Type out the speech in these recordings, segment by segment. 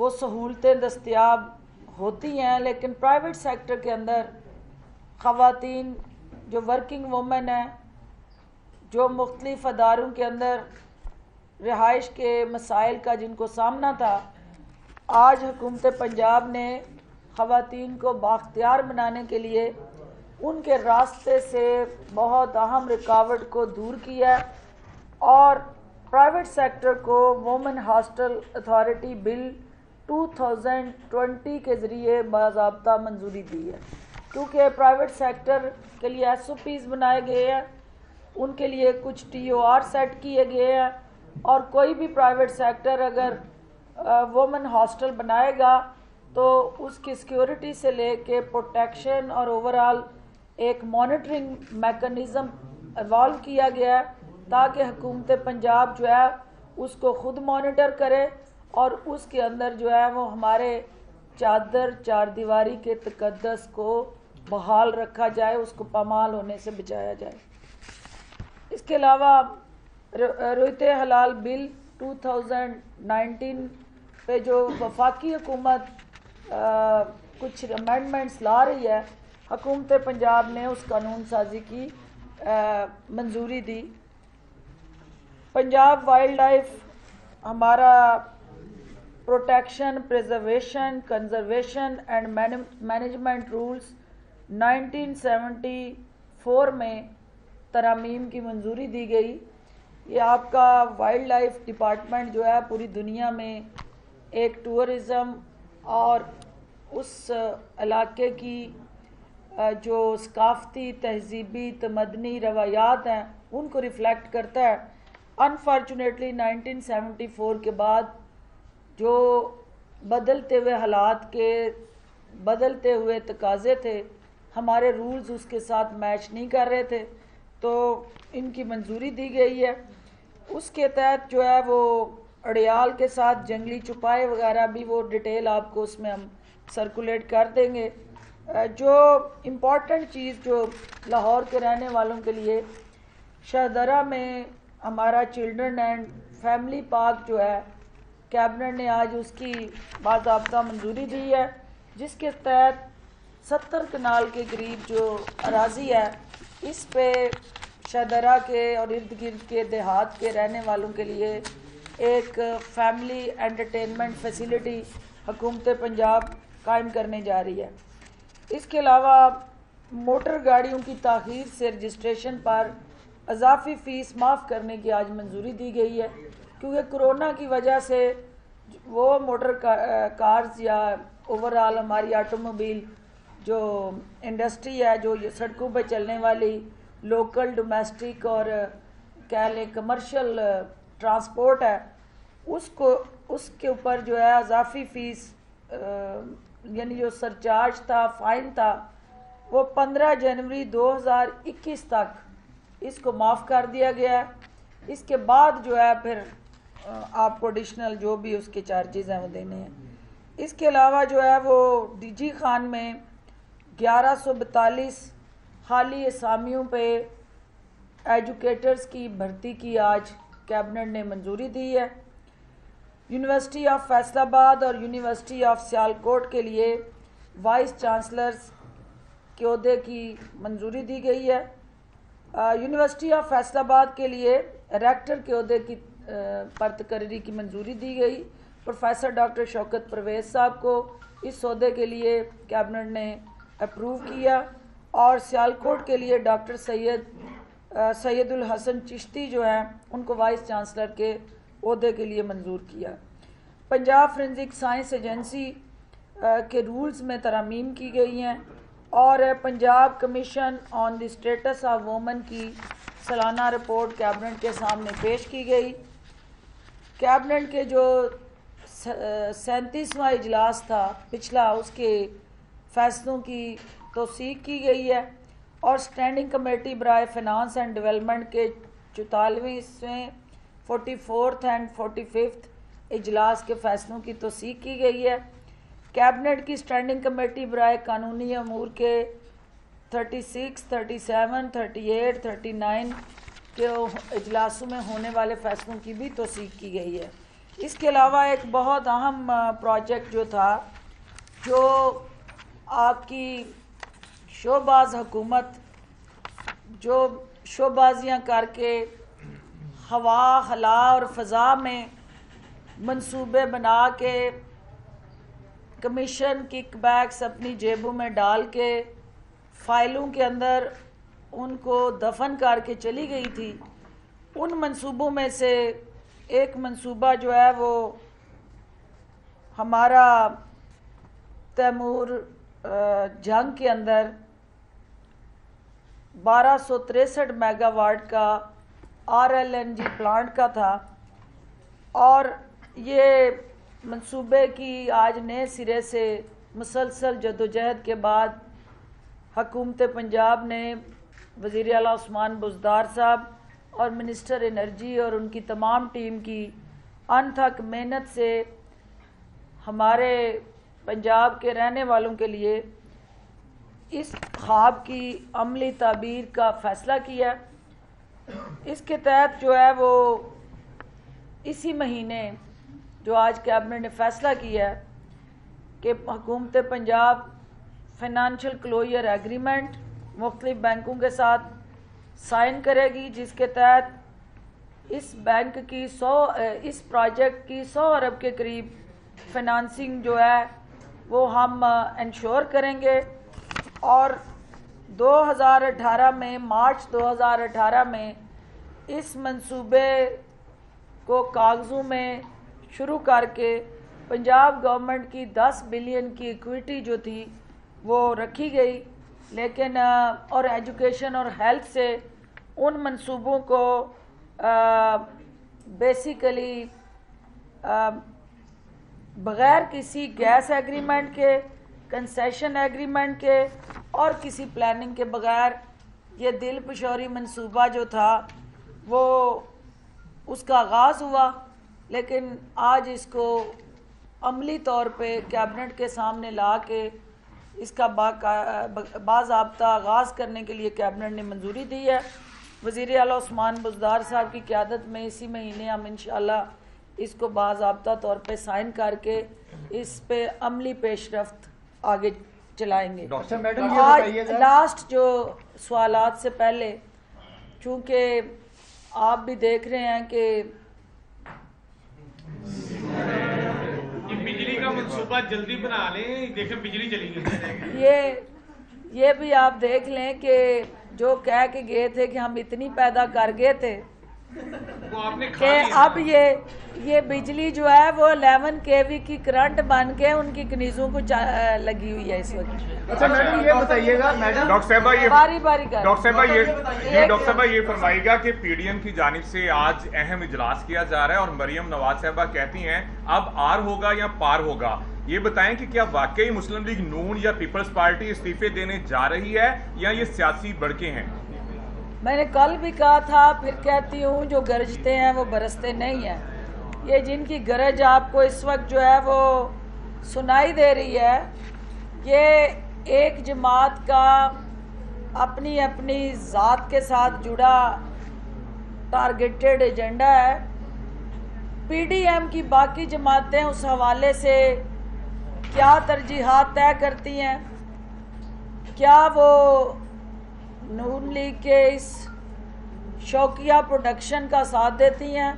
وہ سہولتیں دستیاب ہوتی ہیں، لیکن پرائیویٹ سیکٹر کے اندر خواتین جو ورکنگ وومن ہیں، جو مختلف اداروں کے اندر رہائش کے مسائل کا جن کو سامنا تھا، آج حکومت پنجاب نے خواتین کو بااختیار بنانے کے لیے ان کے راستے سے بہت اہم رکاوٹ کو دور کیا اور پرائیویٹ سیکٹر کو وومن ہاسٹل اتھارٹی بل 2020 کے ذریعے باضابطہ منظوری دی ہے، کیونکہ پرائیویٹ سیکٹر کے لیے SOPs بنائے گئے ہیں، ان کے لیے کچھ TOR سیٹ کیے گئے ہیں، اور کوئی بھی پرائیویٹ سیکٹر اگر وومن ہاسٹل بنائے گا تو اس کی سیکیورٹی سے لے کے پروٹیکشن اور اوورآل ایک مانیٹرنگ میکنزم ایوالو کیا گیا ہے تاکہ حکومت پنجاب جو ہے اس کو خود مانیٹر کرے اور اس کے اندر جو ہے وہ ہمارے چار دیواری کے تقدس کو بحال رکھا جائے، اس کو پامال ہونے سے بچایا جائے۔ اس کے علاوہ رویت حلال بل 2019 پہ جو وفاقی حکومت کچھ امینڈمنٹس لا رہی ہے، حکومت پنجاب نے اس قانون سازی کی منظوری دی۔ پنجاب وائلڈ لائف ہمارا protection, preservation, conservation and management rules 1974 میں ترامیم کی منظوری دی گئی۔ یہ آپ کا وائلڈ لائف ڈپارٹمنٹ جو ہے پوری دنیا میں ایک ٹورزم اور اس علاقے کی جو ثقافتی، تہذیبی، تمدنی روایات ہیں ان کو ریفلیکٹ کرتا ہے۔ انفارچونیٹلی 1974 کے بعد جو بدلتے ہوئے حالات کے بدلتے ہوئے تقاضے تھے، ہمارے رولز اس کے ساتھ میچ نہیں کر رہے تھے، تو ان کی منظوری دی گئی ہے۔ اس کے تحت جو ہے وہ اڑیال کے ساتھ جنگلی چپائے وغیرہ بھی، وہ ڈیٹیل آپ کو اس میں ہم سرکولیٹ کر دیں گے۔ جو امپورٹنٹ چیز جو لاہور کے رہنے والوں کے لیے، شاہدرہ میں ہمارا چلڈرن اینڈ فیملی پارک جو ہے، کیبنٹ نے آج اس کی باضابطہ منظوری دی ہے، جس کے تحت 70 کنال کے قریب جو اراضی ہے، اس پہ شاہدرہ کے اور ارد گرد کے دیہات کے رہنے والوں کے لیے ایک فیملی انٹرٹینمنٹ فیسیلٹی حکومت پنجاب قائم کرنے جا رہی ہے۔ اس کے علاوہ موٹر گاڑیوں کی تاخیر سے رجسٹریشن پر اضافی فیس معاف کرنے کی آج منظوری دی گئی ہے، کیونکہ کرونا کی وجہ سے وہ موٹر کارز یا اوورآل ہماری آٹو موبائل جو انڈسٹری ہے، جو سڑکوں پہ چلنے والی لوکل، ڈومیسٹک اور کہہ لیں کمرشل ٹرانسپورٹ ہے، اس کے اوپر جو ہے اضافی فیس یعنی جو سرچارج تھا، فائن تھا، وہ 15 جنوری 2021 تک اس کو معاف کر دیا گیا ہے۔ اس کے بعد جو ہے پھر آپ کو ایڈیشنل جو بھی اس کے چارجز ہیں وہ دینے ہیں۔ اس کے علاوہ جو ہے وہ DG خان میں 1142 حالی اسامیوں پہ ایجوکیٹرز کی بھرتی کی آج کیبنٹ نے منظوری دی ہے۔ یونیورسٹی آف فیصل آباد اور یونیورسٹی آف سیالکوٹ کے لیے وائس چانسلرز کے عہدے کی منظوری دی گئی ہے۔ یونیورسٹی آف فیصل آباد کے لیے ریکٹر کے عہدے کی پر تقرری کی منظوری دی گئی۔ پروفیسر ڈاکٹر شوکت پرویز صاحب کو اس عہدے کے لیے کیبنٹ نے اپروو کیا، اور سیالکوٹ کے لیے ڈاکٹر سید الحسن چشتی جو ہیں ان کو وائس چانسلر کے عہدے کے لیے منظور کیا۔ پنجاب فورینزک سائنس ایجنسی کے رولز میں ترامیم کی گئی ہیں، اور Punjab commission on the status of women کی سالانہ رپورٹ کیبنٹ کے سامنے پیش کی گئی۔ کیبنٹ کے جو 37واں اجلاس تھا پچھلا، اس کے فیصلوں کی توثیق کی گئی ہے، اور اسٹینڈنگ کمیٹی برائے فنانس اینڈ ڈیولپمنٹ کے 44ویں 44th اینڈ 45th اجلاس کے فیصلوں کی توثیق کی گئی ہے۔ کیبنٹ کی اسٹینڈنگ کمیٹی برائے قانونی امور کے 36, 37, 38, 39 کے اجلاسوں میں ہونے والے فیصلوں کی بھی توثیق کی گئی ہے۔ اس کے علاوہ ایک بہت اہم پروجیکٹ جو تھا، جو آپ کی شوباز حکومت جو شوبازیاں کر کے ہوا، خلا اور فضا میں منصوبے بنا کے کمیشن کک بیکس اپنی جیبوں میں ڈال کے فائلوں کے اندر ان کو دفن کر کے چلی گئی تھی، ان منصوبوں میں سے ایک منصوبہ جو ہے وہ ہمارا تیمور جنگ کے اندر 1263 میگا واٹ کا RLNG پلانٹ کا تھا، اور یہ منصوبے کی آج نئے سرے سے مسلسل جدوجہد کے بعد حکومت پنجاب نے وزیر اعلیٰ عثمان بزدار صاحب اور منسٹر انرجی اور ان کی تمام ٹیم کی انتھک محنت سے ہمارے پنجاب کے رہنے والوں کے لیے اس خواب کی عملی تعبیر کا فیصلہ کیا۔ اس کے تحت جو ہے وہ اسی مہینے جو آج کیبنٹ نے فیصلہ کیا ہے کہ حکومت پنجاب فائنانشل کلوجر ایگریمنٹ مختلف بینکوں کے ساتھ سائن کرے گی، جس کے تحت اس بینک کی اس پروجیکٹ کی 100 ارب کے قریب فائنانسنگ جو ہے وہ ہم انشور کریں گے، اور 2018 میں مارچ 2018 میں اس منصوبے کو کاغذوں میں شروع کر کے پنجاب گورنمنٹ کی 10 بلین کی ایکویٹی جو تھی وہ رکھی گئی، لیکن اور ایجوکیشن اور ہیلتھ سے ان منصوبوں کو بیسیکلی بغیر کسی گیس ایگریمنٹ کے، کنسیشن ایگریمنٹ کے اور کسی پلاننگ کے بغیر یہ دل پشوری منصوبہ جو تھا وہ اس کا آغاز ہوا، لیکن آج اس کو عملی طور پہ کیبنٹ کے سامنے لا کے اس کا باضابطہ آغاز کرنے کے لیے کیبنٹ نے منظوری دی ہے۔ وزیر اعلیٰ عثمان بزدار صاحب کی قیادت میں اسی مہینے ہم انشاءاللہ اس کو باضابطہ طور پہ سائن کر کے اس پہ عملی پیش رفت آگے چلائیں گے۔ آج لاسٹ جو سوالات سے پہلے، چونکہ آپ بھی دیکھ رہے ہیں کہ بجلی کا منصوبہ جلدی بنا لیں، دیکھیں بجلی چلی گئی۔ یہ بھی آپ دیکھ لیں کہ جو کہہ کے گئے تھے کہ ہم اتنی پیدا کر گئے تھے کہ اب یہ بجلی جو ہے وہ 11 kV کی کرنٹ بن کے ان کی کنیزوں کو لگی ہوئی ہے اس وقت۔ اچھا میڈم یہ بتائیے گا، ڈاکٹر صاحبہ یہ فرمائیے گا کہ پی ڈی ایم کی جانب سے آج اہم اجلاس کیا جا رہا ہے اور مریم نواز صاحبہ کہتی ہیں اب آر ہوگا یا پار ہوگا، یہ بتائیں کہ کیا واقعی مسلم لیگ نون یا پیپلز پارٹی استعفے دینے جا رہی ہے یا یہ سیاسی بڑکے ہیں؟ میں نے کل بھی کہا تھا، پھر کہتی ہوں، جو گرجتے ہیں وہ برستے نہیں ہیں۔ یہ جن کی گرج آپ کو اس وقت جو ہے وہ سنائی دے رہی ہے، یہ ایک جماعت کا اپنی اپنی ذات کے ساتھ جڑا ٹارگیٹڈ ایجنڈا ہے۔ پی ڈی ایم کی باقی جماعتیں اس حوالے سے کیا ترجیحات طے کرتی ہیں، کیا وہ نون لیگ کے اس شوقیہ پروڈکشن کا ساتھ دیتی ہیں،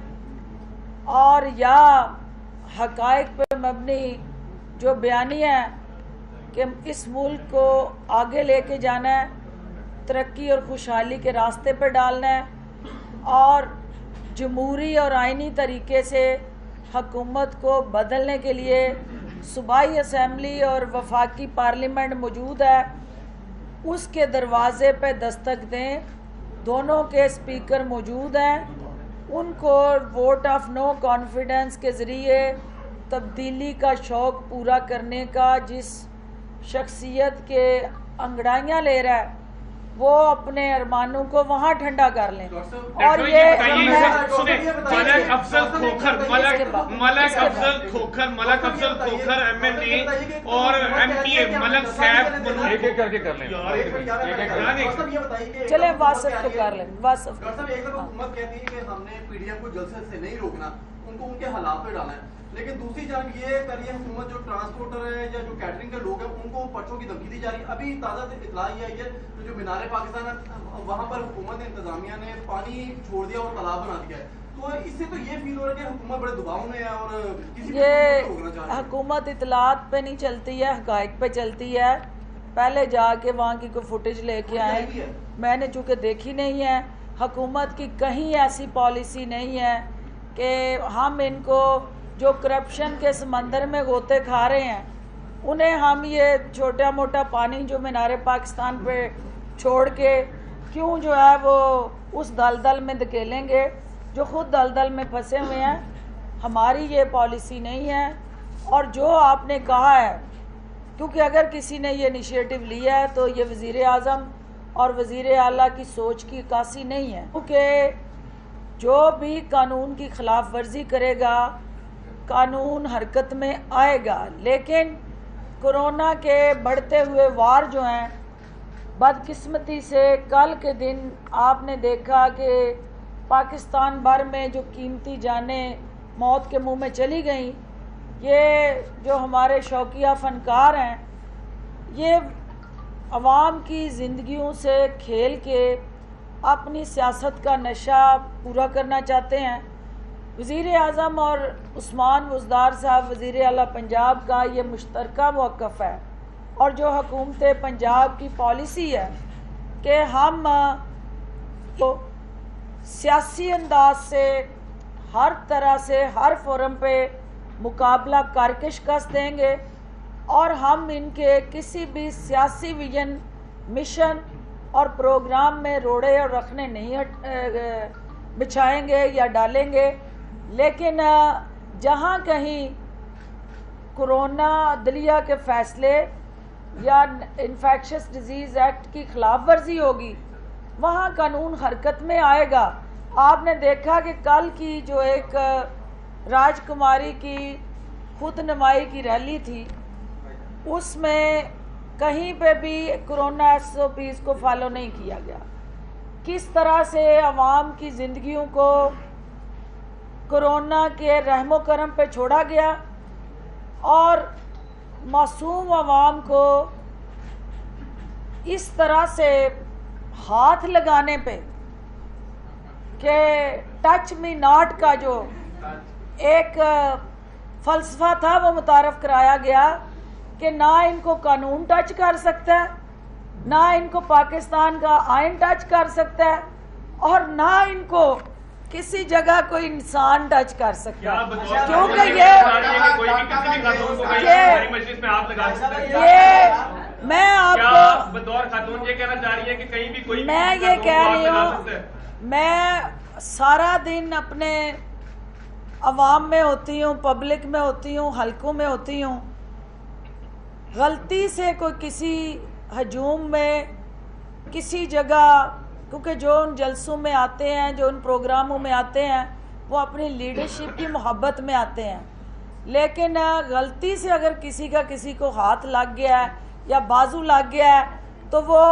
اور یا حقائق پہ مبنی جو بیانی ہے کہ اس ملک کو آگے لے کے جانا ہے، ترقی اور خوشحالی کے راستے پہ ڈالنا ہے، اور جمہوری اور آئینی طریقے سے حکومت کو بدلنے کے لیے صوبائی اسمبلی اور وفاقی پارلیمنٹ موجود ہے، اس کے دروازے پہ دستک دیں۔ دونوں کے اسپیکر موجود ہیں، ان کو ووٹ آف نو کانفیڈنس کے ذریعے تبدیلی کا شوق پورا کرنے کا جس شخصیت کے انگڑائیاں لے رہا ہے وہ اپنے ارمانوں کو وہاں ٹھنڈا کر لیں۔ اور ملک افضل کھوکھر MLA اور MP ملک صاحب ایک ایک کر کے کر لیں، چلیں واسف کو کر لیں۔ واسف حکومت کہتی ہے کہ ہم نے پی ڈی ایم کو جلسے سے نہیں روکنا، ان کو ان کے حالات پہ ڈالا ہے. لیکن دوسری جانب یہ کر رہی ہے حکومت جو ٹرانسپورٹر ہے یا جو کیٹرنگ کے لوگ ہیں ان کو پرچوں کی دھمکی دی جا رہی ہے. ابھی تازہ اطلاع یہ آئی ہے جو مینار پاکستان ہے وہاں پر حکومت انتظامیہ نے پانی چھوڑ دیا اور تالاب بنا دیا ہے. تو اس سے تو یہ فیل ہو رہا ہے کہ حکومت بڑے دباؤ میں ہے اور کسی یہ حکومت اطلاعات پہ نہیں چلتی ہے، حقائق پہ چلتی ہے. پہلے جا کے وہاں کی کوئی فوٹیج لے کے آئے، میں نے چونکہ دیکھی نہیں ہے. حکومت کی کہیں ایسی پالیسی نہیں ہے کہ ہم ان کو جو کرپشن کے سمندر میں غوطے کھا رہے ہیں انہیں ہم یہ چھوٹا موٹا پانی جو مینار پاکستان پہ چھوڑ کے کیوں جو ہے وہ اس دلدل میں دھکیلیں گے جو خود دلدل میں پھنسے ہوئے ہیں. ہماری یہ پالیسی نہیں ہے. اور جو آپ نے کہا ہے، کیونکہ اگر کسی نے یہ انیشیٹو لیا ہے تو یہ وزیر اعظم اور وزیر اعلیٰ کی سوچ کی عکاسی نہیں ہے، کیونکہ جو بھی قانون کی خلاف ورزی کرے گا قانون حرکت میں آئے گا. لیکن کورونا کے بڑھتے ہوئے وار جو ہیں، بدقسمتی سے کل کے دن آپ نے دیکھا کہ پاکستان بھر میں جو قیمتی جانیں موت کے منہ میں چلی گئیں. یہ جو ہمارے شوقیہ فنکار ہیں یہ عوام کی زندگیوں سے کھیل کے اپنی سیاست کا نشہ پورا کرنا چاہتے ہیں. وزیر اعظم اور عثمان بزدار صاحب وزیر اعلیٰ پنجاب کا یہ مشترکہ موقف ہے اور جو حکومت پنجاب کی پالیسی ہے کہ ہم سیاسی انداز سے ہر طرح سے ہر فورم پہ مقابلہ کر کے شکست دیں گے اور ہم ان کے کسی بھی سیاسی ویژن مشن اور پروگرام میں روڑے اور رکھنے نہیں بچھائیں گے یا ڈالیں گے. لیکن جہاں کہیں کورونا عدلیہ کے فیصلے یا انفیکشس ڈیزیز ایکٹ کی خلاف ورزی ہوگی وہاں قانون حرکت میں آئے گا. آپ نے دیکھا کہ کل کی جو ایک راج کماری کی خود نمائی کی ریلی تھی اس میں کہیں پہ بھی کورونا SOPs کو فالو نہیں کیا گیا. کس طرح سے عوام کی زندگیوں کو کورونا کے رحم و کرم پہ چھوڑا گیا اور معصوم عوام کو اس طرح سے ہاتھ لگانے پہ کہ ٹچ می ناٹ کا جو ایک فلسفہ تھا وہ متعارف کرایا گیا کہ نہ ان کو قانون ٹچ کر سکتا ہے، نہ ان کو پاکستان کا آئین ٹچ کر سکتا ہے اور نہ ان کو کسی جگہ کوئی انسان ٹچ کر سکتا ہے. کیونکہ میں آپ کو بطور خاتون یہ کہنا چاہ رہی ہے کہ کہیں بھی کوئی میں یہ کہہ رہی ہوں میں سارا دن اپنے عوام میں ہوتی ہوں، پبلک میں ہوتی ہوں، حلقوں میں ہوتی ہوں. غلطی سے کوئی کسی ہجوم میں کسی جگہ، کیونکہ جو ان جلسوں میں آتے ہیں جو ان پروگراموں میں آتے ہیں وہ اپنی لیڈرشپ کی محبت میں آتے ہیں، لیکن غلطی سے اگر کسی کا کسی کو ہاتھ لگ گیا ہے یا بازو لگ گیا ہے تو وہ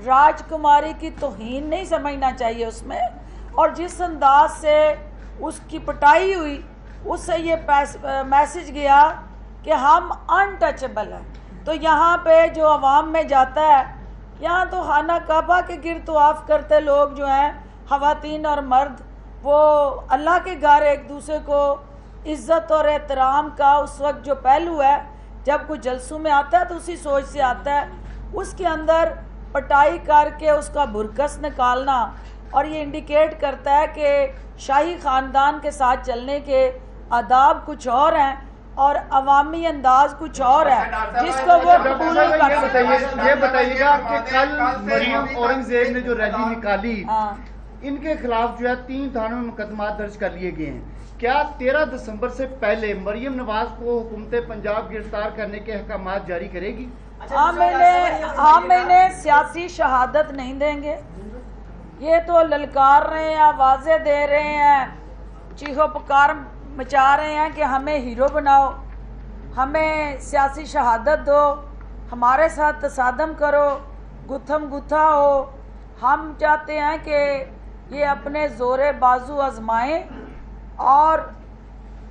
راج کماری کی توہین نہیں سمجھنا چاہیے اس میں. اور جس انداز سے اس کی پٹائی ہوئی اس سے یہ میسج گیا کہ ہم انٹچبل ہیں. تو یہاں پہ جو عوام میں جاتا ہے، یہاں تو خانہ کعبہ کے گرد طواف کرتے لوگ جو ہیں خواتین اور مرد، وہ اللہ کے گھر ایک دوسرے کو عزت اور احترام کا اس وقت جو پہلو ہے جب کوئی جلسوں میں آتا ہے تو اسی سوچ سے آتا ہے. اس کے اندر پٹائی کر کے اس کا برکس نکالنا اور یہ انڈیکیٹ کرتا ہے کہ شاہی خاندان کے ساتھ چلنے کے آداب کچھ اور ہیں اور عوامی انداز کچھ اور ہے جس کو وہ قبول نہیں کر سکتے. یہ بتائیے گا کہ کل مریم اورنگزیب نے جو ریلی نکالی ان کے خلاف جو ہے 3 تھانوں میں مقدمات درج کر لیے گئے ہیں. کیا 13 دسمبر سے پہلے مریم نواز کو حکومت پنجاب گرفتار کرنے کے احکامات جاری کرے گی؟ ہم انہیں سیاسی شہادت نہیں دیں گے. یہ تو للکار رہے ہیں، آوازیں دے رہے ہیں، چیخو پکار مچا رہے ہیں کہ ہمیں ہیرو بناؤ، ہمیں سیاسی شہادت دو، ہمارے ساتھ تصادم کرو، گتھم گتھا ہو. ہم چاہتے ہیں کہ یہ اپنے زور بازو آزمائیں اور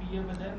PMLN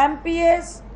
MPAs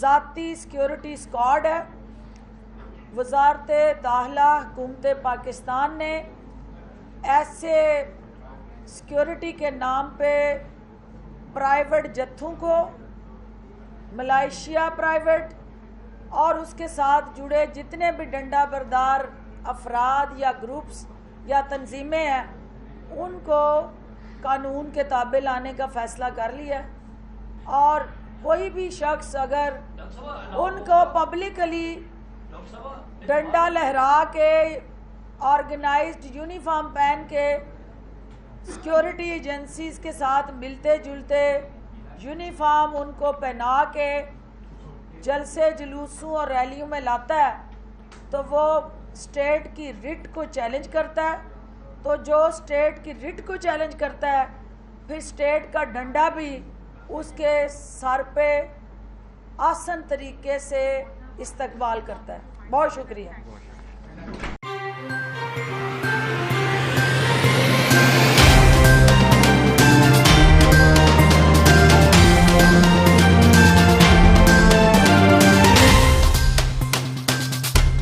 ذاتی سیکیورٹی اسکواڈ ہے. وزارت داخلہ حکومت پاکستان نے ایسے سیکیورٹی کے نام پہ پرائیویٹ جتھوں کو، ملائیشیا پرائیویٹ اور اس کے ساتھ جڑے جتنے بھی ڈنڈا بردار افراد یا گروپس یا تنظیمیں ہیں ان کو قانون کے تابع لانے کا فیصلہ کر لیا ہے. اور کوئی بھی شخص اگر ان کو پبلکلی ڈنڈا لہرا کے آرگنائزڈ یونیفارم پہن کے سیکیورٹی ایجنسیز کے ساتھ ملتے جلتے یونیفارم ان کو پہنا کے جلسے جلوسوں اور ریلیوں میں لاتا ہے تو وہ اسٹیٹ کی رٹ کو چیلنج کرتا ہے. تو جو اسٹیٹ کی رٹ کو چیلنج کرتا ہے پھر اسٹیٹ کا ڈنڈا بھی اس کے سر پہ آسن طریقے سے استقبال کرتا ہے. بہت شکریہ.